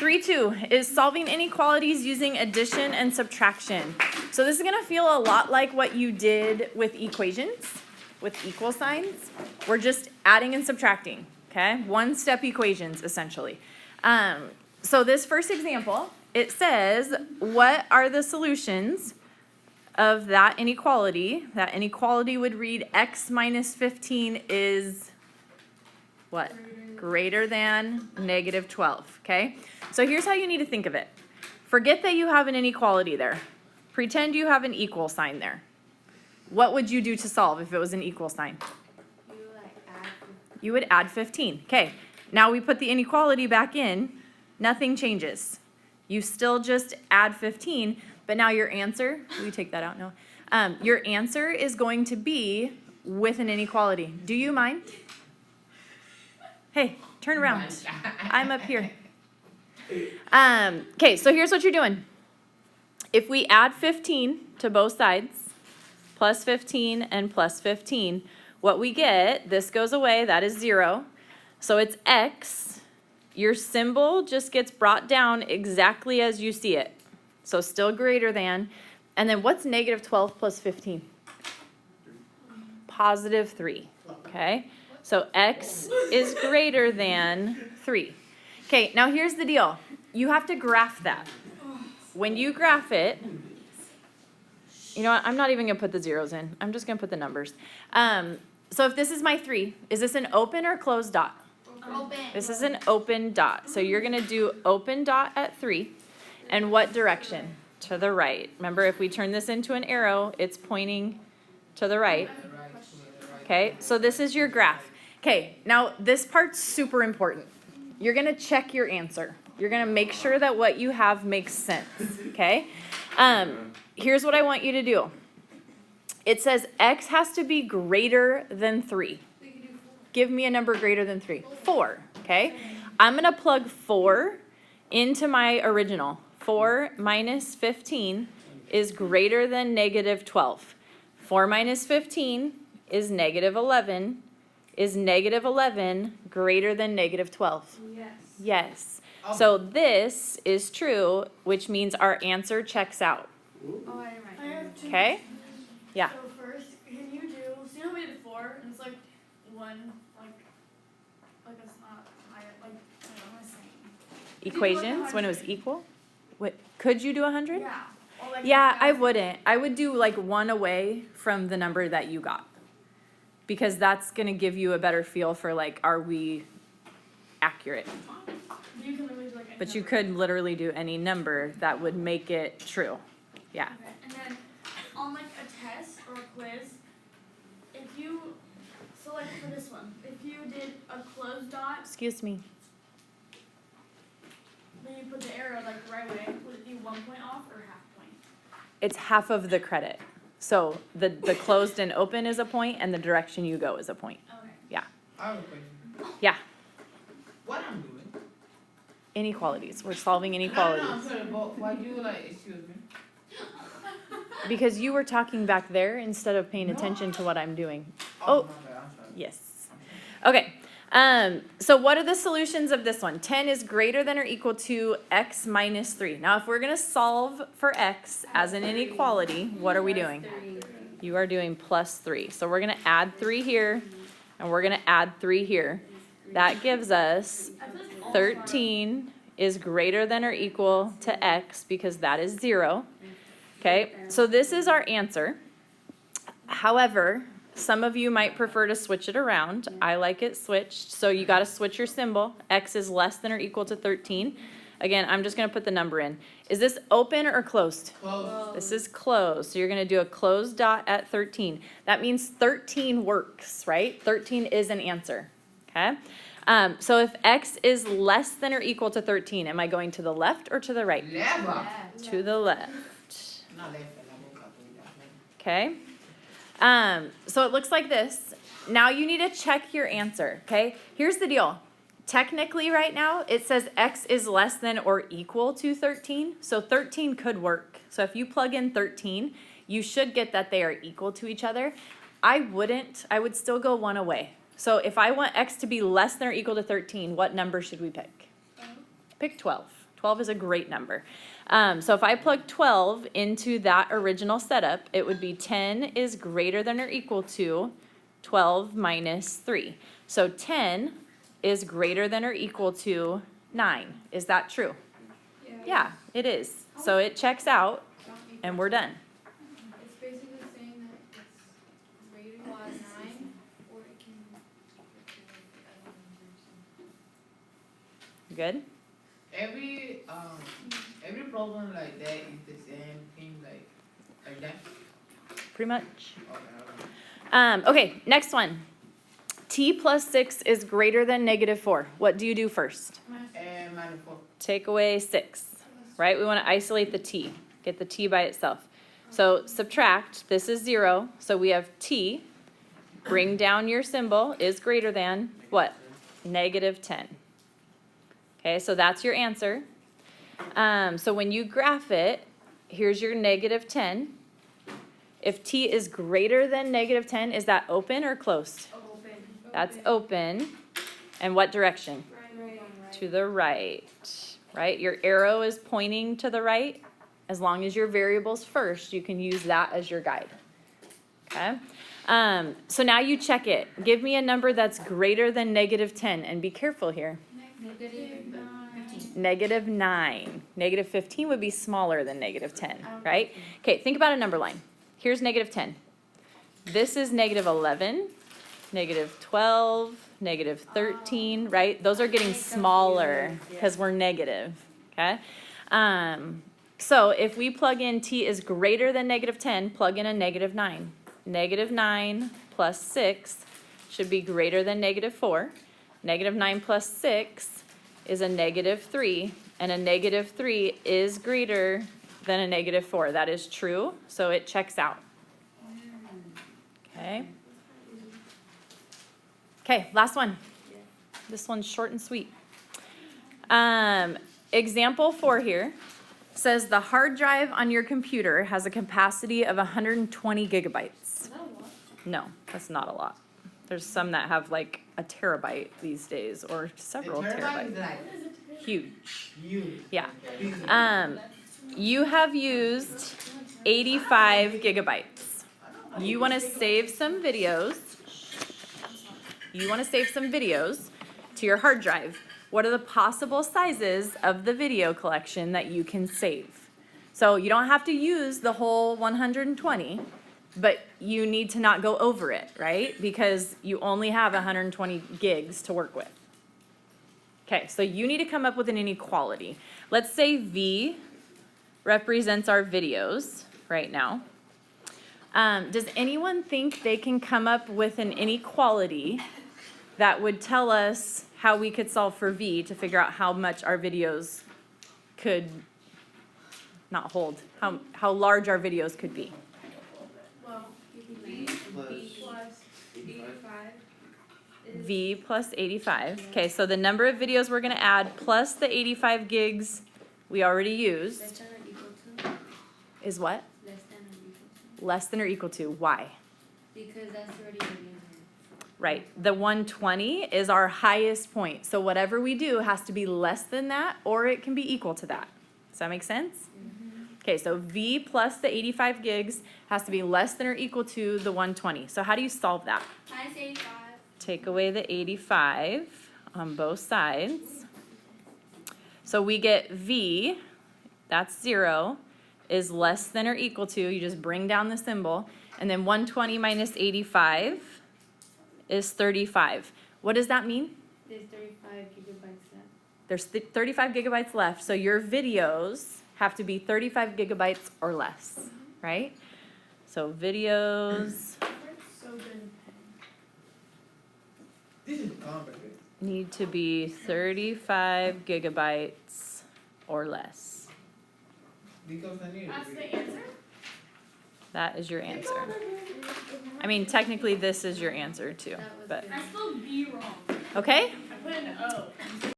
3-2 is solving inequalities using addition and subtraction. So this is going to feel a lot like what you did with equations, with equal signs. We're just adding and subtracting, okay? One-step equations, essentially. So this first example, it says, what are the solutions of that inequality? That inequality would read x minus 15 is what? Greater than negative 12, okay? So here's how you need to think of it. Forget that you have an inequality there. Pretend you have an equal sign there. What would you do to solve if it was an equal sign? You would add 15. Okay, now we put the inequality back in. Nothing changes. You still just add 15, but now your answer, will you take that out? No. Your answer is going to be with an inequality. Do you mind? Hey, turn around. I'm up here. Okay, so here's what you're doing. If we add 15 to both sides, plus 15 and plus 15, what we get, this goes away, that is 0. So it's x. Your symbol just gets brought down exactly as you see it. So still greater than. And then what's negative 12 plus 15? Positive 3, okay? So x is greater than 3. Okay, now here's the deal. You have to graph that. When you graph it, you know what? I'm not even going to put the zeros in. I'm just going to put the numbers. So if this is my 3, is this an open or closed dot? Open. This is an open dot. So you're going to do open dot at 3. And what direction? To the right. Remember, if we turn this into an arrow, it's pointing to the right. Okay, so this is your graph. Okay, now this part's super important. You're going to check your answer. You're going to make sure that what you have makes sense, okay? Here's what I want you to do. It says x has to be greater than 3. Give me a number greater than 3. 4, okay? I'm going to plug 4 into my original. 4 minus 15 is greater than negative 12. 4 minus 15 is negative 11. Is negative 11 greater than negative 12? Yes. Yes. So this is true, which means our answer checks out. Oh, I have two. Okay? Yeah. So first, can you do, so you know we did 4, and it's like 1, like it's not higher, like, what am I saying? Equations when it was equal? What, could you do 100? Yeah. Or like Yeah, I 1,000. wouldn't. I would do like 1 away from the number that you got. Because that's going to give you a better feel for like, are we accurate? You can literally do like any But you number. could literally do any number that would make it true. Yeah. Okay. And then on like a test or a quiz, if you, so like for this one, if you did a closed dot, Excuse me. then you put the arrow like the right way, would it be 1 point off or half point? It's half of the credit. So the closed and open is a point, and the direction you go is a point. Okay. Yeah. I have a question. Yeah. What I'm doing? Inequalities. We're solving No, inequalities. I'm sorry, but why do you like, excuse me? Because you were talking back there instead of paying attention to what I'm doing. Oh. My bad, I'm sorry. Yes. Okay. So what are the solutions of this one? 10 is greater than or equal to x minus 3. Now, if we're going to solve for x as an inequality, what are we doing? You are doing plus 3. So we're going to add 3 here, and we're going to add 3 here. That gives us 13 is greater than or equal to x because that is 0. Okay, so this is our answer. However, some of you might prefer to switch it around. I like it switched. So you got to switch your symbol. X is less than or equal to 13. Again, I'm just going to put the number in. Is this open or closed? Close. This is closed. So you're going to do a closed dot at 13. That means 13 works, right? 13 is an answer. Okay? So if x is less than or equal to 13, am I going to the left or to the right? Never. To the left. Not left, la boca, tú, Okay? So it looks like this. Now you need to check your answer, okay? Here's the deal. Technically right now, it says x is less than or equal to 13. So 13 could work. So if you plug in 13, you should get that they are equal to each other. I wouldn't. I would still go 1 away. So if I want x to be less than or equal to 13, what number should we pick? Pick 12. 12 is a great number. So if I plug 12 into that original setup, it would be 10 is greater than or equal to 12 minus 3. So 10 is greater than or equal to 9. Is that true? Yeah, it is. So it checks out, and we're done. It's basically saying that it's greater than 9, or it can. Good? Every problem like that is the same thing like that. Pretty much. Okay. Okay, next one. T plus 6 is greater than negative 4. What do you do first? Minus 4. Take away 6, right? We want to isolate the t, get the t by itself. So subtract, this is 0, so we have t, bring down your symbol, is greater than, what? Negative 10. Okay, so that's your answer. So when you graph it, here's your negative 10. If t is greater than negative 10, is that open or closed? Open. That's open. And what direction? Right. To the right, right? Your arrow is pointing to the right. As long as your variable's first, you can use that as your guide. Okay? So now you check it. Give me a number that's greater than negative 10, and be careful here. Negative 9. Negative 15 would be smaller than negative 10, right? Okay, think about a number line. Here's negative 10. This is negative 11, negative 12, negative 13, right? Those are getting smaller because we're negative, okay? So if we plug in t is greater than negative 10, plug in a negative 9. Negative 9 plus 6 should be greater than negative 4. Negative 9 plus 6 is a negative 3, and a negative 3 is greater than a negative 4. That is true, so it checks out. Okay. Okay, last one. This one's short and sweet. Example 4 here says the hard drive on your computer has a capacity of 120 gigabytes. Is that a lot? No, that's not a lot. There's some that have like a terabyte these days, or several The terabyte terabytes. is like Huge. huge. Yeah. Big. You have used 85 gigabytes. You want to save some videos. You want to save some videos to your hard drive. What are the possible sizes of the video collection that you can save? So you don't have to use the whole 120, but you need to not go over it, right? Because you only have 120 gigs to work with. Okay, so you need to come up with an inequality. Let's say V represents our videos right now. Does anyone think they can come up with an inequality that would tell us how we could solve for V to figure out how much our videos could not hold, how large our videos could be? Well, V plus 85. V plus 85. Okay, so the number of videos we're going to add plus the 85 gigs we already used Less than or equal to? is what? Less than or equal to? Less than or equal to. Why? Because that's already the answer. Right. The 120 is our highest point. So whatever we do has to be less than that, or it can be equal to that. Does that make sense? Okay, so V plus the 85 gigs has to be less than or equal to the 120. So how do you solve that? Minus 85. Take away the 85 on both sides. So we get V, that's 0, is less than or equal to, you just bring down the symbol, and then 120 minus 85 is 35. What does that mean? There's 35 gigabytes left. There's 35 gigabytes left, so your videos have to be 35 gigabytes or less, right? So videos So good. This is complicated. need to be 35 gigabytes or less. Because I need That's to the answer? That is your answer. I mean, technically this is your answer too, That was but, good. I spelled B wrong. okay? I put an O.